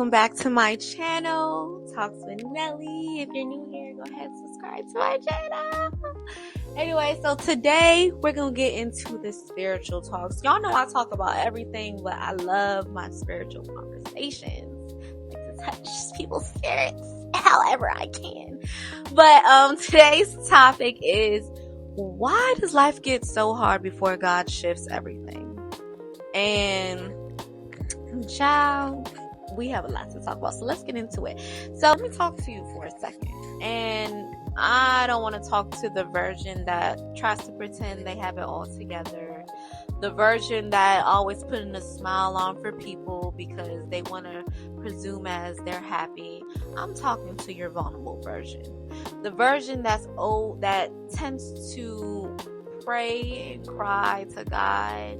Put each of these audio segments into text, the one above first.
welcome back to my channel, Talks with Nelly. If you're new here, go ahead and subscribe to my channel. Anyway, so today we're going to get into the spiritual talks. Y'all know I talk about everything, but I love my spiritual conversations. I like to touch people's spirits however I can. But today's topic is, why does life get so hard before God shifts everything? And child, we have a lot to talk about, so let's get into it. So let me talk to you for a second. And I don't want to talk to the version that tries to pretend they have it all together, the version that always putting a smile on for people because they want to presume as they're happy. I'm talking to your vulnerable version, the version that's old, that tends to pray and cry to God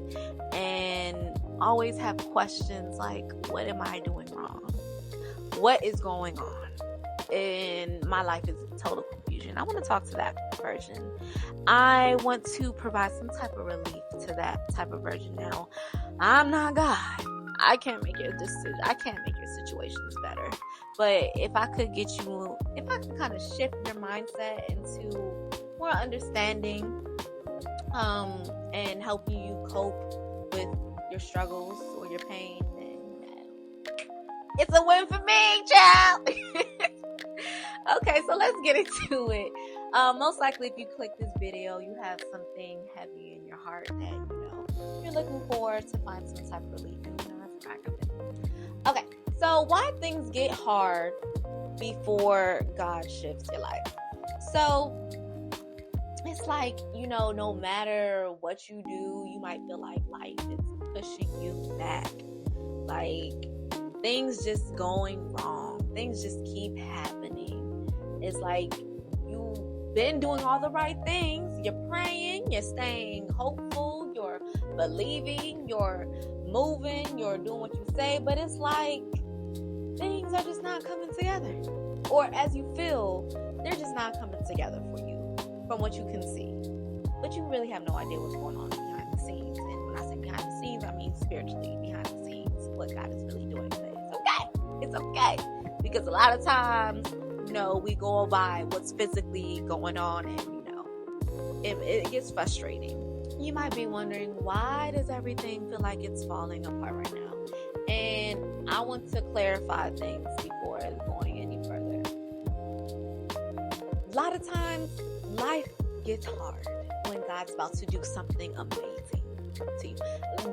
and always have questions like, what am I doing wrong? What is going on? And my life is total confusion. I want to talk to that version. I want to provide some type of relief to that type of version. Now, I'm not God. I can't make your decision. I can't make your situations better. But if I could get you, if I could kind of shift your mindset into more understanding, and helping you cope with your struggles or your pain, then it's a win for me, child. Okay, so let's get into it. Most likely if you click this video, you have something heavy in your heart that you're looking for to find some type of relief. And that's where I come in. Okay, so why things get hard before God shifts your life? So it's like, no matter what you do, you might feel like life is pushing you back. Like, things just going wrong. Things just keep happening. It's like you've been doing all the right things. You're praying, you're staying hopeful, you're believing, you're moving, you're doing what you say, but it's like things are just not coming together. Or as you feel, they're just not coming together for you from what you can see. But you really have no idea what's going on behind the scenes. And when I say behind the scenes, I mean spiritually behind the scenes, what God is really doing. But it's okay. It's okay. Because a lot of times, we go by what's physically going on, and, it gets frustrating. You might be wondering, why does everything feel like it's falling apart right now? And I want to clarify things before going any further. A lot of times, life gets hard when God's about to do something amazing to you.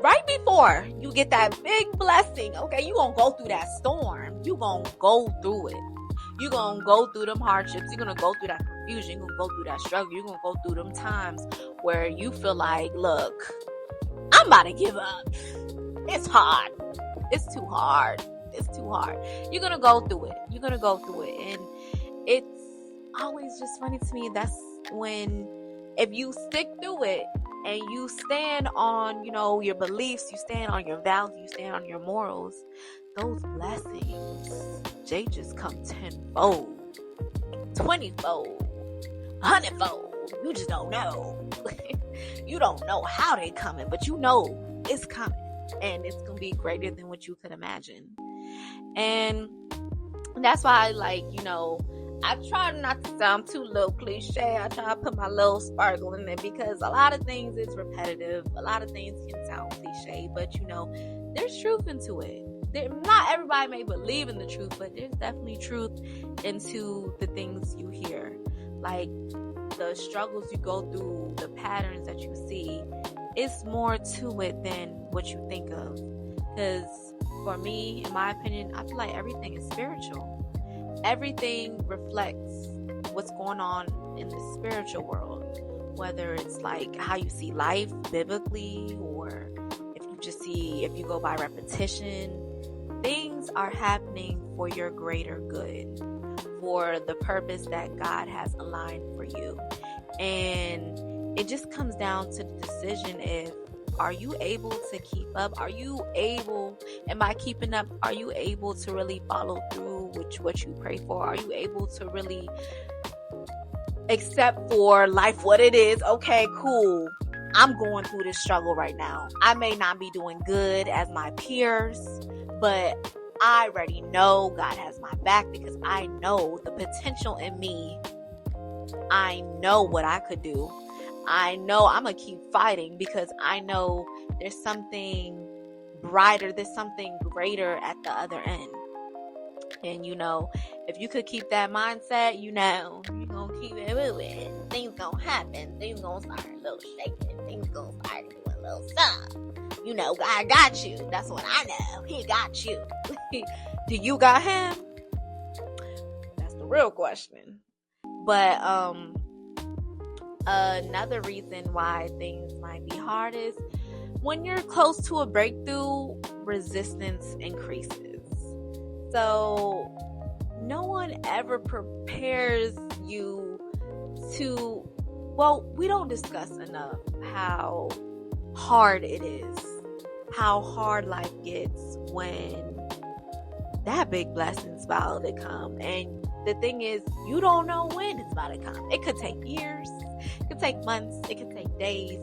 Right before you get that big blessing, okay, you're going to go through that storm. You're going to go through it. You're going to go through them hardships. You're going to go through that confusion. You're going to go through that struggle. You're going to go through them times where you feel like, look, I'm about to give up. It's hard. It's too hard. It's too hard. You're going to go through it. You're going to go through it. And it's always just funny to me. That's when, if you stick through it and you stand on, your beliefs, you stand on your values, you stand on your morals, those blessings, they just come tenfold, 20-fold, 100-fold. You just don't know. You don't know how they're coming, but it's coming, and it's going to be greater than what you could imagine. And that's why I try not to sound too little cliche. I try to put my little sparkle in there, because a lot of things is repetitive. A lot of things can sound cliche, but there's truth into it. Not everybody may believe in the truth, but there's definitely truth into the things you hear. Like the struggles you go through, the patterns that you see, it's more to it than what you think of. Because for me, in my opinion, I feel like everything is spiritual. Everything reflects what's going on in the spiritual world, whether it's like how you see life biblically, or if you go by repetition. Things are happening for your greater good, for the purpose that God has aligned for you. And it just comes down to the decision if, are you able to keep up? Am I keeping up? Are you able to really follow through with what you pray for? Are you able to really accept for life what it is? Okay, cool. I'm going through this struggle right now. I may not be doing good as my peers, but I already know God has my back because I know the potential in me. I know what I could do. I know I'm going to keep fighting because I know there's something brighter, there's something greater at the other end. And if you could keep that mindset, you're going to keep it moving. Things going to happen. Things going to start a little shaking. Things going to start doing a little something. God got you. That's what I know. He got you. Do you got him? That's the real question. But another reason why things might be hard is when you're close to a breakthrough, resistance increases. So no one ever prepares you to, we don't discuss enough how hard it is, how hard life gets when that big blessing's about to come. And the thing is, you don't know when it's about to come. It could take years, it could take months, it could take days.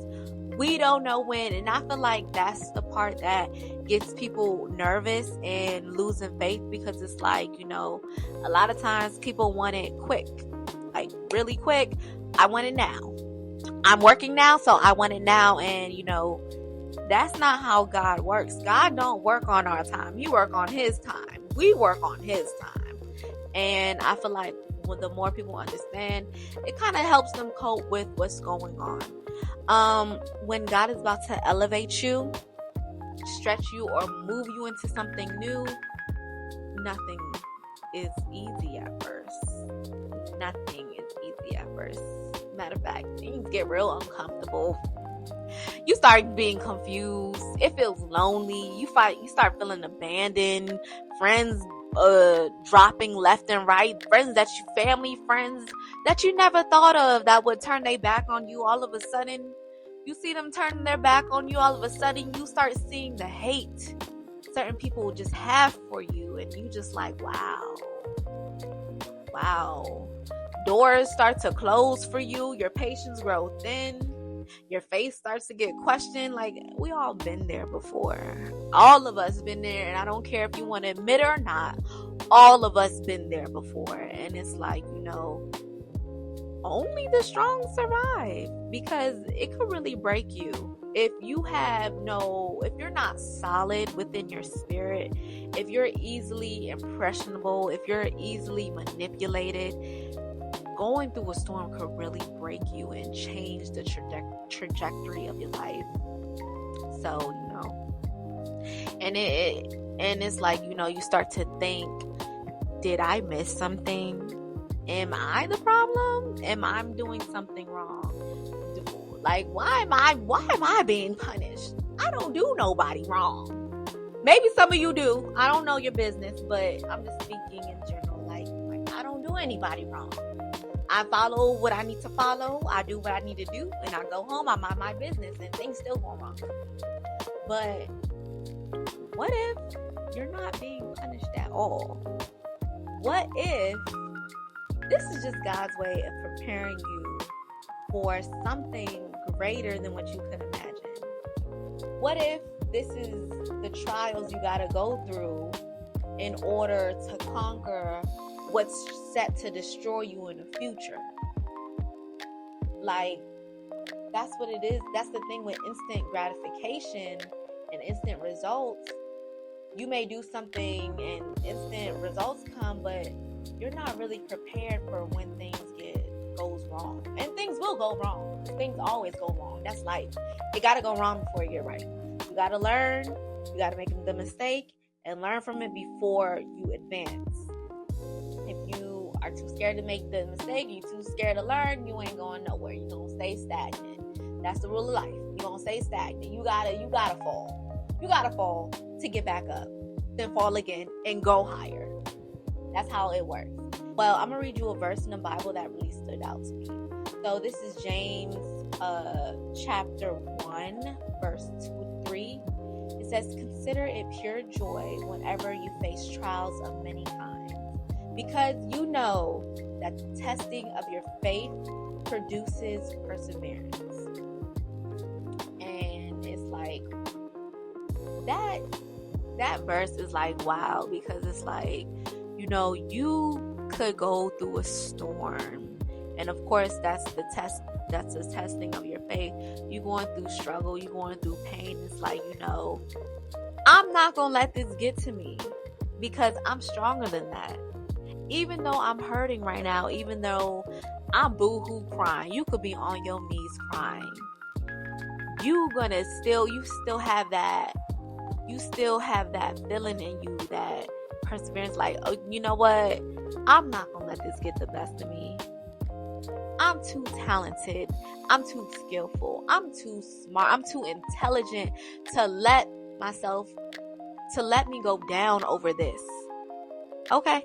We don't know when. And I feel like that's the part that gets people nervous and losing faith, because it's like, a lot of times people want it quick, like really quick. I want it now. I'm working now, so I want it now. And that's not how God works. God don't work on our time. He work on his time. We work on his time. And I feel like the more people understand, it kind of helps them cope with what's going on. When God is about to elevate you, stretch you, or move you into something new, nothing is easy at first. Nothing is easy at first. Matter of fact, things get real uncomfortable. You start being confused. It feels lonely. You start feeling abandoned. Friends dropping left and right. Family friends that you never thought of that would turn their back on you. All of a sudden, you see them turning their back on you. All of a sudden, you start seeing the hate certain people just have for you, and you just like, wow. Doors start to close for you. Your patience grows thin. Your face starts to get questioned. Like, we all been there before. All of us been there, and I don't care if you want to admit it or not. All of us been there before. And it's like, only the strong survive, because it could really break you. If you're not solid within your spirit, if you're easily impressionable, if you're easily manipulated, going through a storm could really break you and change the trajectory of your life. So, and it's like, you start to think, did I miss something? Am I the problem? Am I doing something wrong? Like, why am I being punished? I don't do nobody wrong. Maybe some of you do. I don't know your business, but I'm just speaking in general. Like I don't do anybody wrong. I follow what I need to follow. I do what I need to do, and I go home. I mind my business, and things still go wrong. But what if you're not being punished at all? What if this is just God's way of preparing you for something greater than what you could imagine? What if this is the trials you got to go through in order to conquer what's set to destroy you in the future? Like, that's what it is. That's the thing with instant gratification and instant results. You may do something and instant results come, but you're not really prepared for when things goes wrong. And things will go wrong. Things always go wrong. That's life. It got to go wrong before you get right. You got to learn. You got to make the mistake and learn from it before you advance. If you are too scared to make the mistake, you're too scared to learn, you ain't going nowhere. You're going to stay stagnant. That's the rule of life. You're going to stay stagnant. You gotta fall. You got to fall to get back up. Then fall again and go higher. That's how it works. Well, I'm going to read you a verse in the Bible that really stood out to me. So this is James chapter 1, verse 2-3. It says, "Consider it pure joy whenever you face trials of many kinds, because you know that the testing of your faith produces perseverance." And it's like, that that verse is like, wow, because it's like, you could go through a storm. And of course, that's the testing of your faith. You going through struggle, you going through pain. It's like, I'm not going to let this get to me because I'm stronger than that. Even though I'm hurting right now, even though I'm boo-hoo crying, you could be on your knees crying. You still have that feeling in you, that perseverance, like, oh, you know what? I'm not going to let this get the best of me. I'm too talented. I'm too skillful. I'm too smart. I'm too intelligent to let me go down over this. Okay?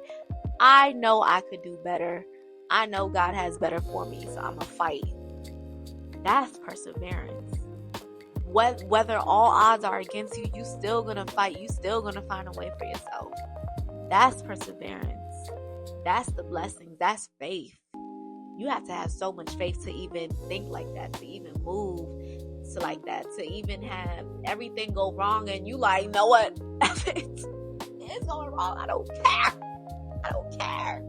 I know I could do better. I know God has better for me, so I'm going to fight. That's perseverance. Whether all odds are against you, you still going to fight. You still going to find a way for yourself. That's perseverance. That's the blessing. That's faith. You have to have so much faith to even think like that, to even move to like that, to even have everything go wrong and you like, you know what? It's going wrong. I don't care.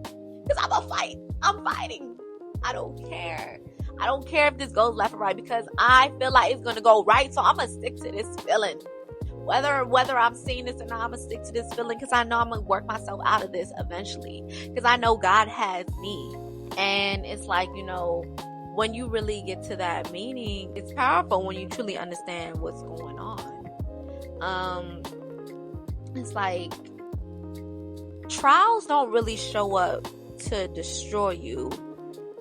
Because I'm going to fight. I'm fighting. I don't care. I don't care if this goes left or right because I feel like it's going to go right. So I'm going to stick to this feeling. Whether I'm seeing this or not, I'm going to stick to this feeling because I know I'm going to work myself out of this eventually. Because I know God has me. And it's like, when you really get to that meaning, it's powerful when you truly understand what's going on. It's like trials don't really show up to destroy you.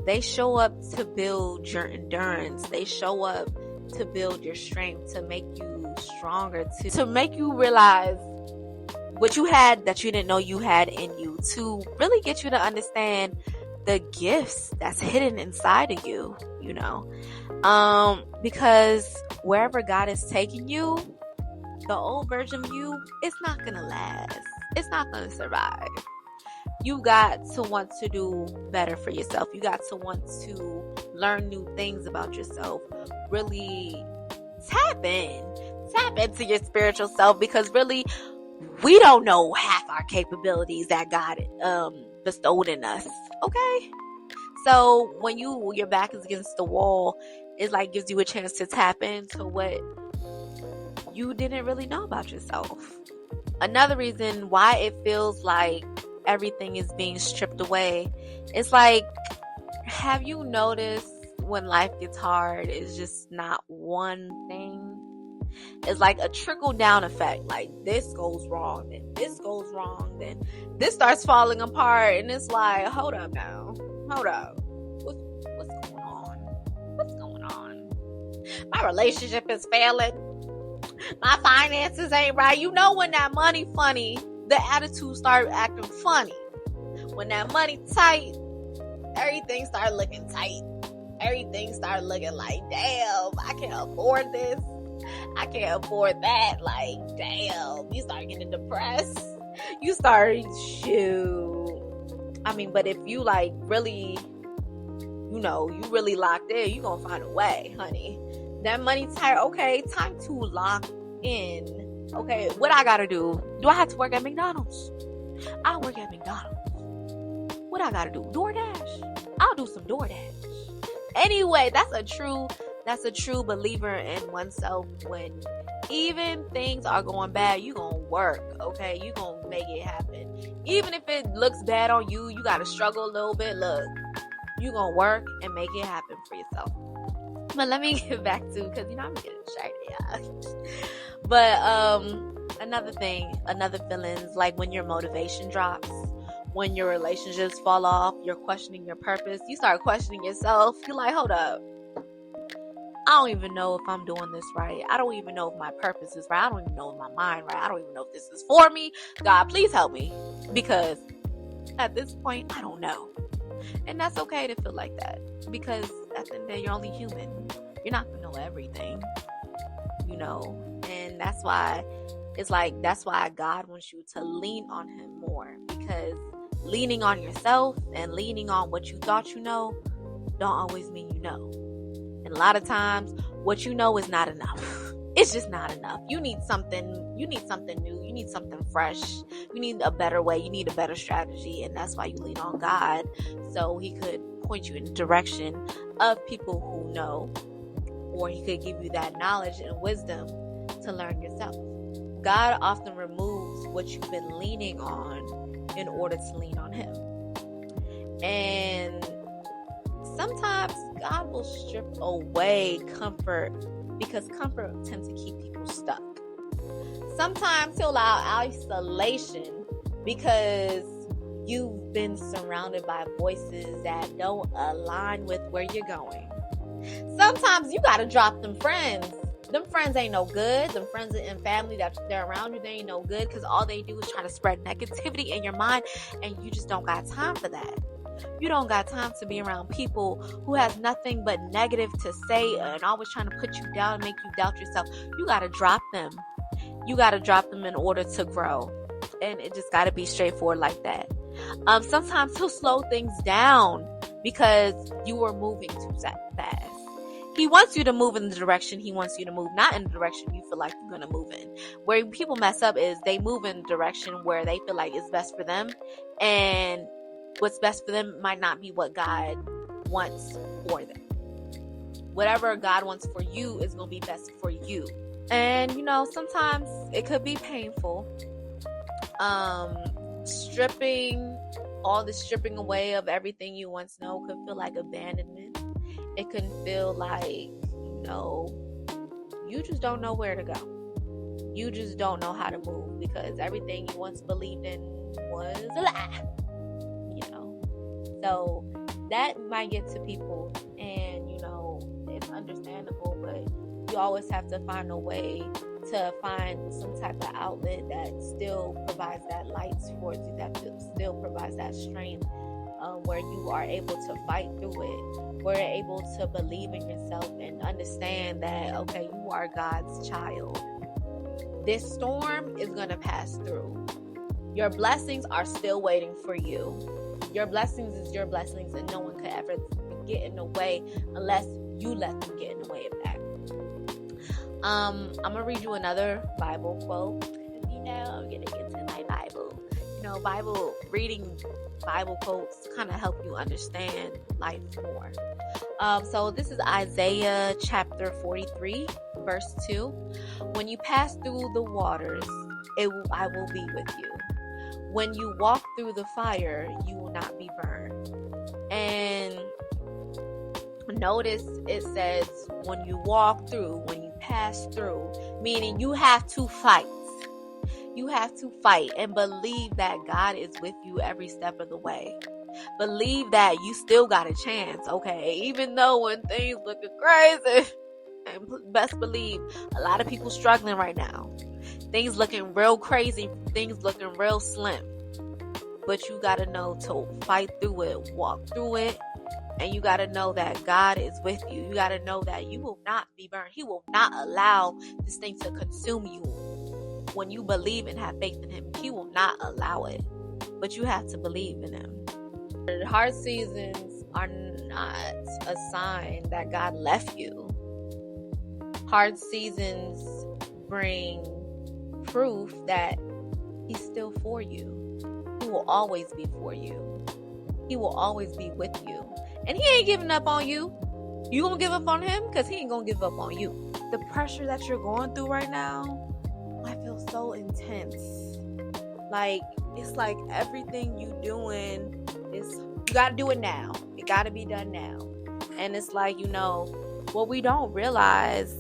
They show up to build your endurance. They show up to build your strength, to make you stronger, to make you realize what you had that you didn't know you had in you, to really get you to understand the gifts that's hidden inside of you, because wherever God is taking you, the old version of you, it's not gonna last. It's not gonna survive. You got to want to do better for yourself. You got to want to learn new things about yourself. Really tap into your spiritual self, because really we don't know half our capabilities that God bestowed in us. Okay? So when your back is against the wall, it like gives you a chance to tap into what you didn't really know about yourself. Another reason why it feels like everything is being stripped away, it's like, have you noticed when life gets hard, it's just not one thing? It's like a trickle down effect. Like this goes wrong, then this goes wrong, then this starts falling apart, and it's like, hold up now. Hold up. What's going on? What's going on? My relationship is failing. My finances ain't right. When that money funny, the attitude start acting funny. When that money tight, everything start looking tight. Everything start looking like, damn, I can't afford this. I can't afford that. Like, damn, you start getting depressed. You start, but if you like really, you really locked in, you gonna find a way, honey. That money tight, okay, time to lock in. Okay, what I gotta do? Do I have to work at McDonald's? I'll work at McDonald's. What I gotta do? DoorDash. I'll do some DoorDash. Anyway, that's a true believer in oneself. When even things are going bad, you gonna work, okay? You gonna make it happen. Even if it looks bad on you, you gotta struggle a little bit. Look, you gonna work and make it happen for yourself. But let me get back to, because I'm getting shiny. But another feeling is like when your motivation drops, when your relationships fall off, you're questioning your purpose. You start questioning yourself. You're like, hold up. I don't even know if I'm doing this right. I don't even know if my purpose is right. I don't even know if my mind right. I don't even know if this is for me. God, please help me. Because at this point, I don't know. And that's okay to feel like that. Because at the end of the day, you're only human. You're not going to know everything. And that's why God wants you to lean on Him more. Because leaning on yourself and leaning on what you thought you know don't always mean you know. And a lot of times, what you know is not enough. it's just not enough. You need something new, you need something fresh, you need a better way, you need a better strategy, and that's why you lean on God, so he could point you in the direction of people who know, or he could give you that knowledge and wisdom to learn yourself. God often removes what you've been leaning on in order to lean on him. And sometimes God will strip away comfort, because comfort tends to keep people stuck. Sometimes he'll allow isolation because you've been surrounded by voices that don't align with where you're going. Sometimes you gotta drop them friends. Them friends ain't no good. Them friends and family that they're around you, they ain't no good, because all they do is try to spread negativity in your mind, and you just don't got time for that. You don't got time to be around people who has nothing but negative to say and always trying to put you down and make you doubt yourself. You got to drop them. You got to drop them in order to grow. And it just got to be straightforward like that. Sometimes he'll slow things down because you are moving too fast. He wants you to move in the direction he wants you to move, not in the direction you feel like you're going to move in. Where people mess up is they move in the direction where they feel like it's best for them, and what's best for them might not be what God wants for them. Whatever God wants for you is going to be best for you. And, sometimes it could be painful. Stripping away of everything you once know could feel like abandonment. It can feel like, you just don't know where to go. You just don't know how to move, because everything you once believed in was a lie. So that might get to people, and it's understandable, but you always have to find a way to find some type of outlet that still provides that light towards you, that still provides that strength, where you are able to fight through it, where you're able to believe in yourself and understand that, okay, you are God's child. This storm is going to pass through. Your blessings are still waiting for you. Your blessings is your blessings, and no one could ever get in the way unless you let them get in the way of that. I'm gonna read you another Bible quote. I'm gonna get to my Bible. Reading Bible quotes kind of help you understand life more. So this is Isaiah chapter 43, verse 2. When you pass through the waters, I will be with you. When you walk through the fire, you will not be burned. And notice it says when you walk through, when you pass through, meaning you have to fight. You have to fight and believe that God is with you every step of the way. Believe that you still got a chance, okay? Even though when things looking crazy, and best believe a lot of people struggling right now. Things looking real crazy, things looking real slim. But you got to know to fight through it, walk through it, and you got to know that God is with you. You got to know that you will not be burned. He will not allow this thing to consume you. When you believe and have faith in him, he will not allow it. But you have to believe in him. Hard seasons are not a sign that God left you. Hard seasons bring proof that he's still for you. He will always be for you. He will always be with you. And he ain't giving up on you. You gonna give up on him? Because he ain't gonna give up on you. The pressure that you're going through right now, I feel so intense. Like, it's like everything you doing is, you gotta do it now. It gotta be done now. And it's like, what we don't realize,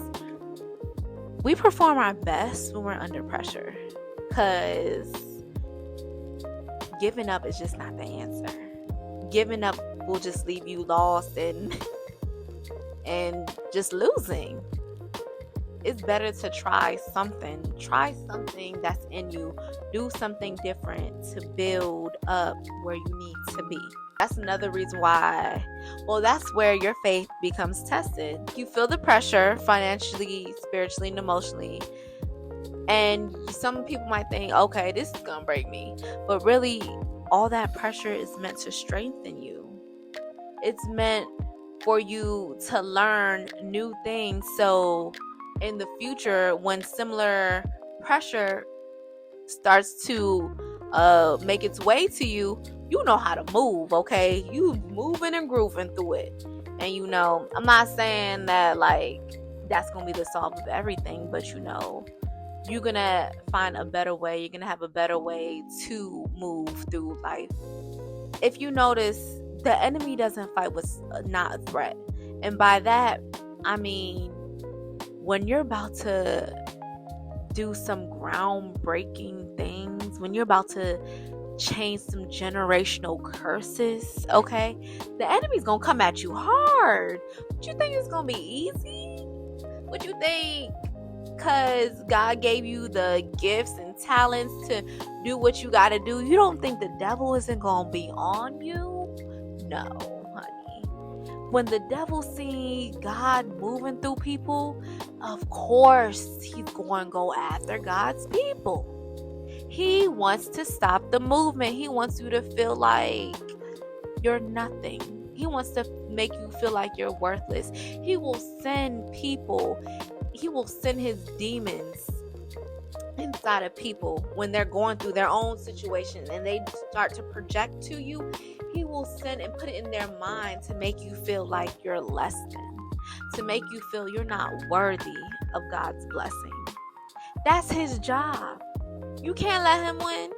we perform our best when we're under pressure, because giving up is just not the answer. Giving up will just leave you lost and just losing. It's better to try something that's in you. Do something different to build up where you need to be. That's another reason why, that's where your faith becomes tested. You feel the pressure financially, spiritually, and emotionally. And some people might think, okay, this is going to break me. But really, all that pressure is meant to strengthen you. It's meant for you to learn new things so in the future, when similar pressure starts to make its way to you, you know how to move, okay? You moving and grooving through it. And I'm not saying that like that's gonna be the solve of everything, but you're gonna find a better way. You're gonna have a better way to move through life. If you notice, the enemy doesn't fight what's not a threat. And by that, I mean, when you're about to do some groundbreaking things, when you're about to change some generational curses, okay, the enemy's gonna come at you hard. What you think it's gonna be easy? What you think, because God gave you the gifts and talents to do what you gotta do, you don't think the devil isn't gonna be on you? No, honey. When the devil sees God moving through people, of course he's going to go after God's people. He wants to stop the movement. He wants you to feel like you're nothing. He wants to make you feel like you're worthless. He will send people. He will send his demons inside of people when they're going through their own situation and they start to project to you. He will send and put it in their mind to make you feel like you're less than, to make you feel you're not worthy of God's blessing. That's his job. You can't let him win,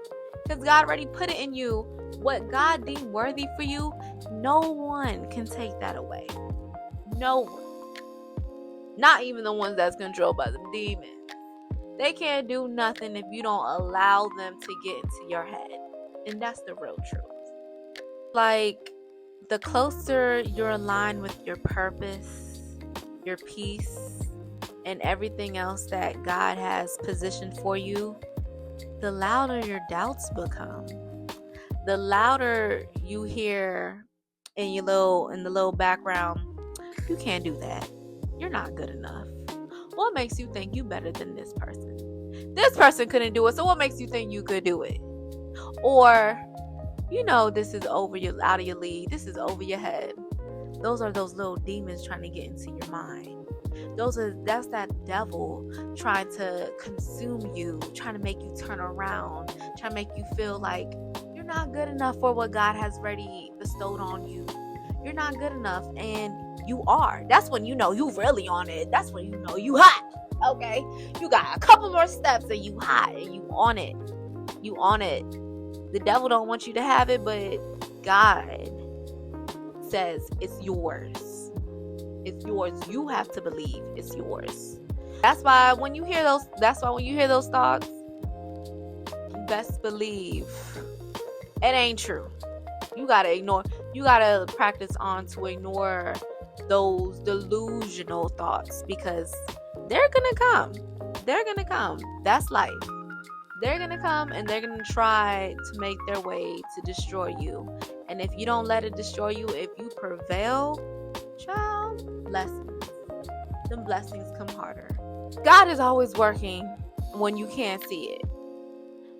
because God already put it in you. What God deemed worthy for you, no one can take that away. No one. Not even the ones that's controlled by the demons. They can't do nothing if you don't allow them to get into your head. And that's the real truth. Like, the closer you're aligned with your purpose, your peace, and everything else that God has positioned for you, the louder your doubts become. The louder you hear in the little background, you can't do that. You're not good enough. What makes you think you better than this person? This person couldn't do it, so what makes you think you could do it? Or, this is out of your league. This is over your head. Those are those little demons trying to get into your mind. That's that devil trying to consume you, trying to make you turn around, trying to make you feel like you're not good enough for what God has already bestowed on you. You're not good enough, and you are. That's when you know you really on it. That's when you know you hot. Okay? You got a couple more steps and you hot and you on it. You on it. The devil don't want you to have it, but God says it's yours. It's yours. You have to believe it's yours. That's why when you hear those thoughts, best believe it ain't true. You gotta practice on to ignore those delusional thoughts, because they're gonna come. That's life. They're gonna come and they're gonna try to make their way to destroy you. And if you don't let it destroy you, if you prevail, child, blessings. Them blessings come harder. God is always working when you can't see it.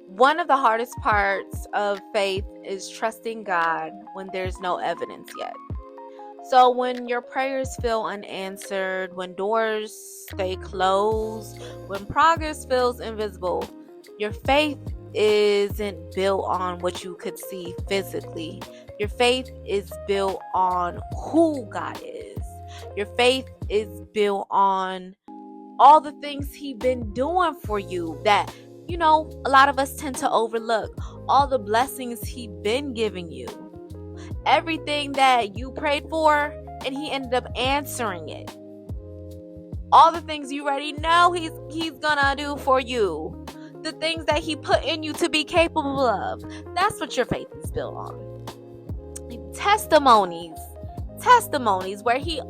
One of the hardest parts of faith is trusting God when there's no evidence yet. So when your prayers feel unanswered, when doors stay closed, when progress feels invisible, your faith isn't built on what you could see physically. Your faith is built on who God is. Your faith is built on all the things He's been doing for you that, a lot of us tend to overlook. All the blessings He's been giving you. Everything that you prayed for, and He ended up answering it. All the things you already know He's gonna do for you. The things that He put in you to be capable of. That's what your faith is built on. Testimonies where he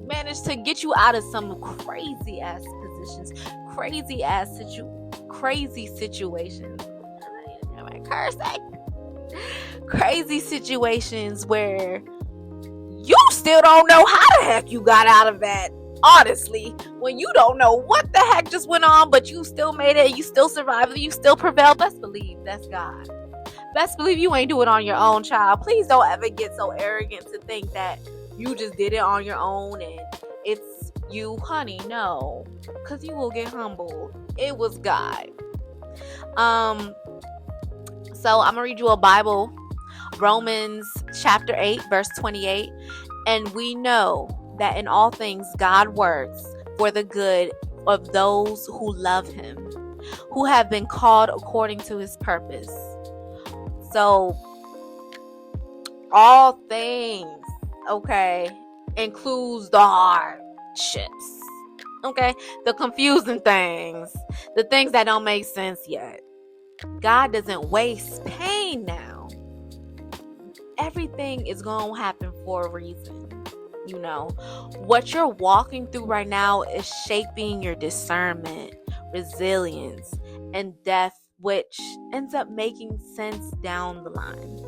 managed to get you out of some crazy ass positions, crazy situations. Am I cursing? Crazy situations where you still don't know how the heck you got out of that. Honestly, when you don't know what the heck just went on, but you still made it, you still survived, you still prevailed, best believe that's God. Best believe you ain't do it on your own, child. Please don't ever get so arrogant to think that you just did it on your own and it's you, honey, no, because you will get humbled. It was God. So I'm gonna read you a Bible, Romans chapter 8, verse 28. And we know that in all things God works for the good of those who love him, who have been called according to his purpose. So all things, okay, includes the hardships, okay, the confusing things, the things that don't make sense yet. God doesn't waste pain now. Everything is going to happen for a reason. You know, what you're walking through right now is shaping your discernment, resilience, and depth, which ends up making sense down the line.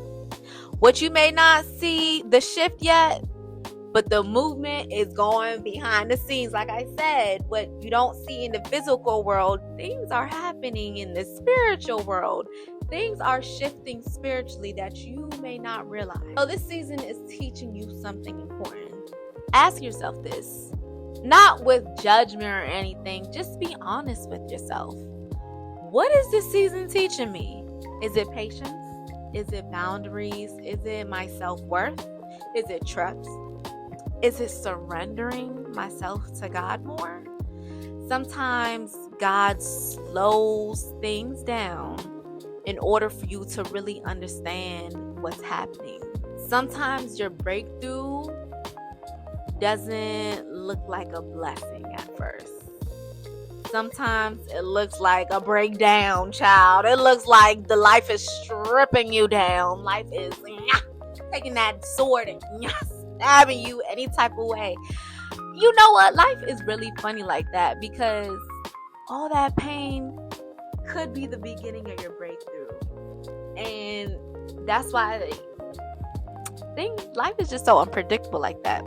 What you may not see the shift yet, but the movement is going behind the scenes. Like I said, what you don't see in the physical world, things are happening in the spiritual world. Things are shifting spiritually that you may not realize. So this season is teaching you something important. Ask yourself this, not with judgment or anything. Just be honest with yourself. What is this season teaching me? Is it patience? Is it boundaries? Is it my self-worth? Is it trust? Is it surrendering myself to God more? Sometimes God slows things down in order for you to really understand what's happening. Sometimes your breakthrough doesn't look like a blessing at first. Sometimes it looks like a breakdown, child. It looks like the life is stripping you down. Life is taking that sword and stabbing you any type of way. You know what? Life is really funny like that, because all that pain could be the beginning of your breakthrough. And that's why life is just so unpredictable like that.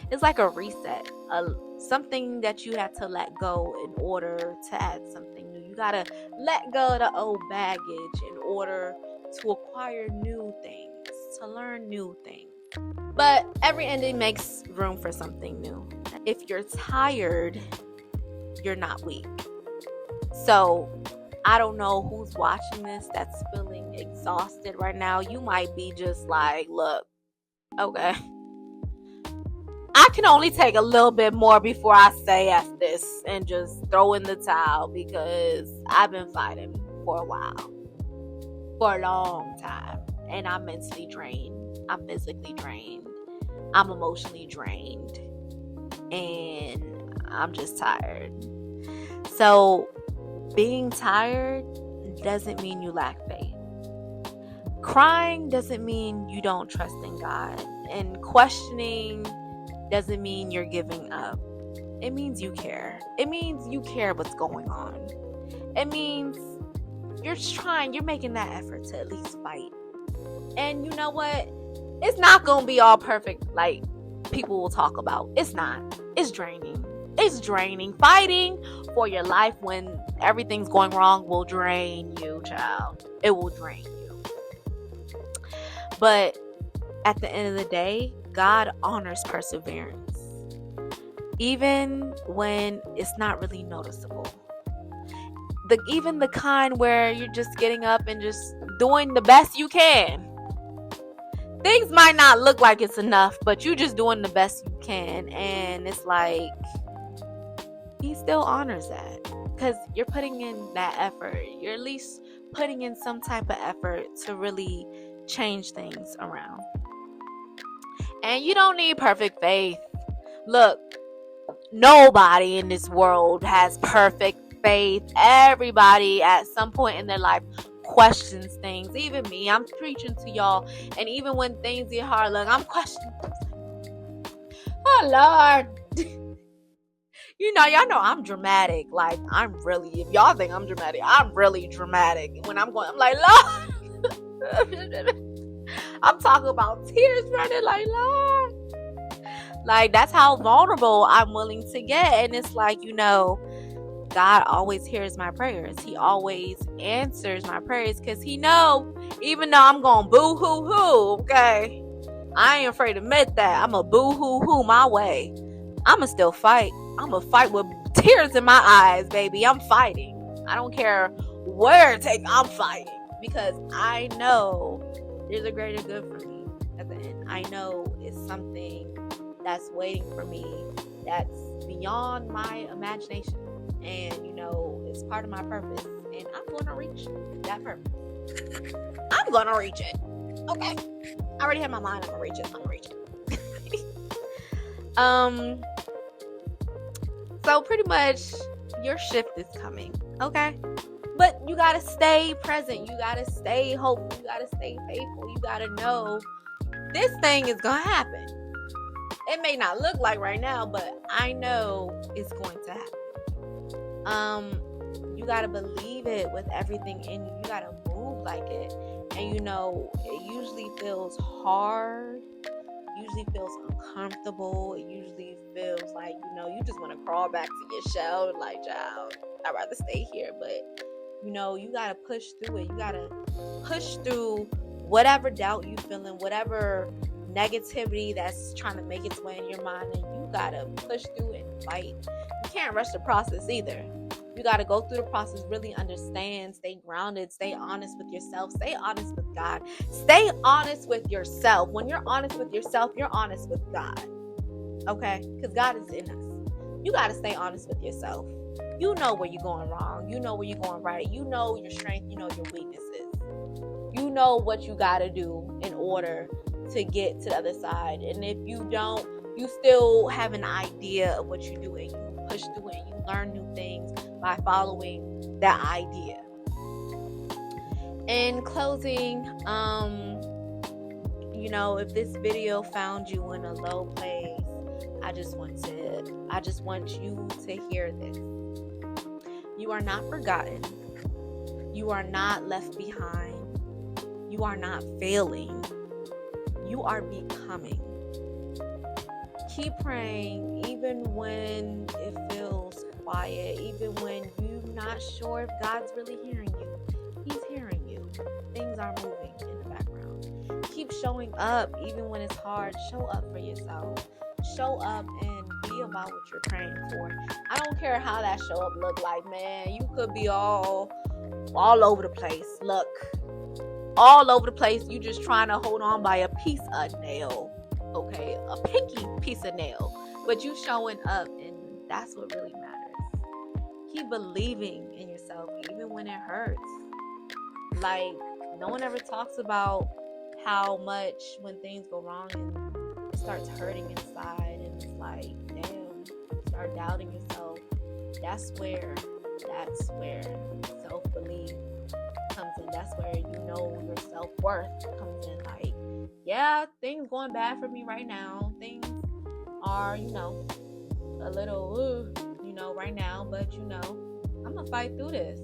It's like a reset, something that you have to let go in order to add something new. You gotta let go of the old baggage in order to acquire new things, to learn new things. But every ending makes room for something new. If you're tired, you're not weak. So I don't know who's watching this that's feeling exhausted right now. You might be just like, look, okay, I can only take a little bit more before I say F this and just throw in the towel, because I've been fighting for a while, for a long time, and I'm mentally drained, I'm physically drained, I'm emotionally drained, and I'm just tired. So being tired doesn't mean you lack faith. Crying doesn't mean you don't trust in God. And questioning doesn't mean you're giving up. It means you care. It means you care what's going on. It means you're making that effort to at least fight. And you know what? It's not going to be all perfect like people will talk about. It's not. It's draining. It's draining. Fighting for your life when everything's going wrong will drain you, child. It will drain you. But at the end of the day, God honors perseverance, even when it's not really noticeable. Even the kind where you're just getting up and just doing the best you can. Things might not look like it's enough, but you're just doing the best you can. And it's like, he still honors that, because you're putting in that effort. You're at least putting in some type of effort to really change things around. And you don't need perfect faith. Look, nobody in this world has perfect faith. Everybody at some point in their life questions things. Even me, I'm preaching to y'all, and even when things get hard, look, I'm questioning. Oh Lord. Y'all know I'm dramatic. Like, if y'all think I'm dramatic, I'm really dramatic. When I'm like, Lord. I'm talking about tears running, like, Lord. Like, that's how vulnerable I'm willing to get. And it's like, God always hears my prayers. He always answers my prayers, because he know, even though I'm going boo-hoo-hoo, okay, I ain't afraid to admit that. I'm a boo-hoo-hoo my way. I'ma still fight. I'ma fight with tears in my eyes, baby. I'm fighting. I don't care where it takes. I'm fighting because I know there's a greater good for me at the end. I know it's something that's waiting for me that's beyond my imagination, and it's part of my purpose, and I'm going to reach that purpose. I'm going to reach it. Okay, I already have my mind. I'm gonna reach it. I'm gonna reach it. So pretty much your shift is coming, okay? But you gotta stay present. You gotta stay hopeful. You gotta stay faithful. You gotta know this thing is gonna happen. It may not look like right now, but I know it's going to happen. You gotta believe it with everything in you. You gotta move like it. And it usually feels hard. Usually feels uncomfortable. It usually feels like you just want to crawl back to your shell, like, child, I'd rather stay here. But you gotta push through it. You gotta push through whatever doubt you feeling, whatever negativity that's trying to make its way in your mind, and you gotta push through it and fight. You can't rush the process either. You got to go through the process, really understand, stay grounded, stay honest with yourself, stay honest with God, stay honest with yourself. When you're honest with yourself, you're honest with God, okay? Because God is in us. You got to stay honest with yourself. You know where you're going wrong. You know where you're going right. You know your strength. You know your weaknesses. You know what you got to do in order to get to the other side. And if you don't, you still have an idea of what you do, and you push through it, and you learn new things by following that idea. In closing, if this video found you in a low place, I just want you to hear this. You are not forgotten. You are not left behind. You are not failing. You are becoming. Keep praying, even when it feels quiet, even when you're not sure if God's really hearing you. He's hearing you. Things are moving in the background. Keep showing up, even when it's hard. Show up for yourself. Show up and be about what you're praying for. I don't care how that show up look like, man. You could be all over the place. Look, all over the place. You just trying to hold on by a piece of nail. Okay, a pinky piece of nail, but you showing up, and that's what really matters. Keep believing in yourself, even when it hurts. Like, no one ever talks about how much when things go wrong and it starts hurting inside, and it's like, damn, you start doubting yourself. That's where self-belief comes in. That's where your self-worth comes in. Like, yeah, things going bad for me right now. Things are, a little, right now. But, I'm going to fight through this.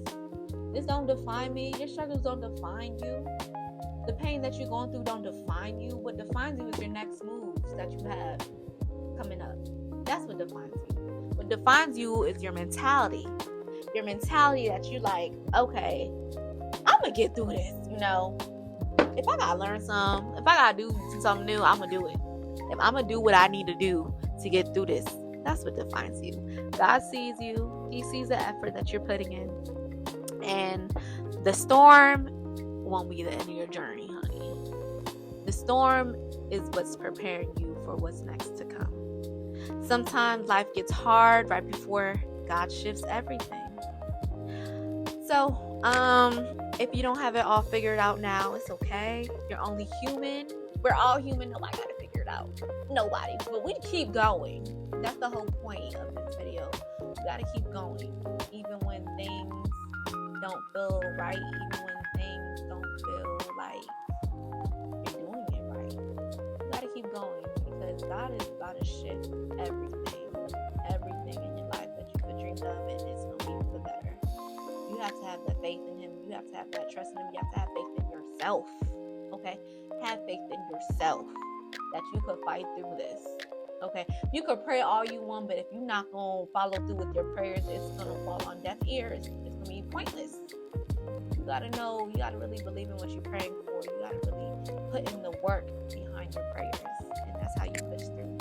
This don't define me. Your struggles don't define you. The pain that you're going through don't define you. What defines you is your next moves that you have coming up. That's what defines you. What defines you is your mentality. Your mentality that you're like, okay, I'm going to get through this, If I gotta learn something, if I gotta do something new, I'm gonna do it. If I'm gonna do what I need to do to get through this, that's what defines you. God sees you. He sees the effort that you're putting in. And the storm won't be the end of your journey, honey. The storm is what's preparing you for what's next to come. Sometimes life gets hard right before God shifts everything. So, if you don't have it all figured out now, it's okay. You're only human. We're all human. Nobody got it figured out. Nobody. But we keep going. That's the whole point of this video. You gotta keep going. Even when things don't feel right. Even when things don't feel like you're doing it right. You gotta keep going. Because God is about to shift everything. Everything in your life that you could dream of. And it's gonna be for the better. You have to have that faith in Him. You have to have that trust in Him. You have to have faith in yourself. Okay? Have faith in yourself that you could fight through this. Okay? You could pray all you want, but if you're not going to follow through with your prayers, it's going to fall on deaf ears. It's going to be pointless. You got to know. You got to really believe in what you're praying for. You got to really put in the work behind your prayers. And that's how you push through.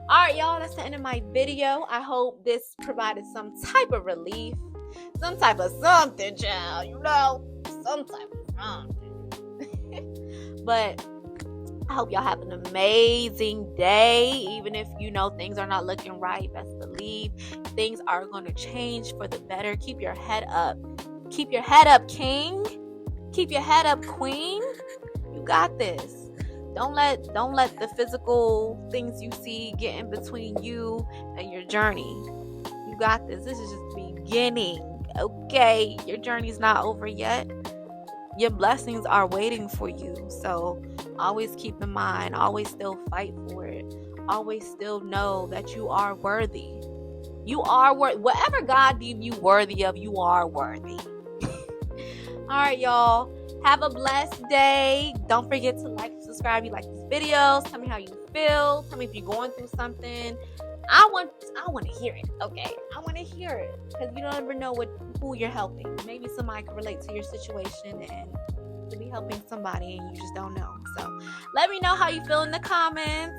Alright, y'all, that's the end of my video. I hope this provided some type of relief. Some type of something, child. Some type of something. But I hope y'all have an amazing day. Even if things are not looking right, best believe things are going to change for the better. Keep your head up. Keep your head up, king. Keep your head up, queen. You got this. Don't let the physical things you see get in between you and your journey. You got this. This is just the beginning. Okay, your journey's not over yet. Your blessings are waiting for you. So always keep in mind, always still fight for it. Always still know that you are worthy. You are worthy. Whatever God deemed you worthy of, you are worthy. All right, y'all. Have a blessed day. Don't forget to like and subscribe if you like these videos. Tell me how you feel. Tell me if you're going through something. I want to hear it. Okay, I want to hear it because you don't ever know who you're helping. Maybe somebody can relate to your situation and to be helping somebody and you just don't know. So let me know how you feel in the comments.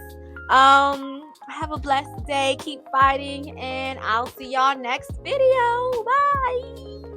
Have a blessed day. Keep fighting, and I'll see y'all next video. Bye.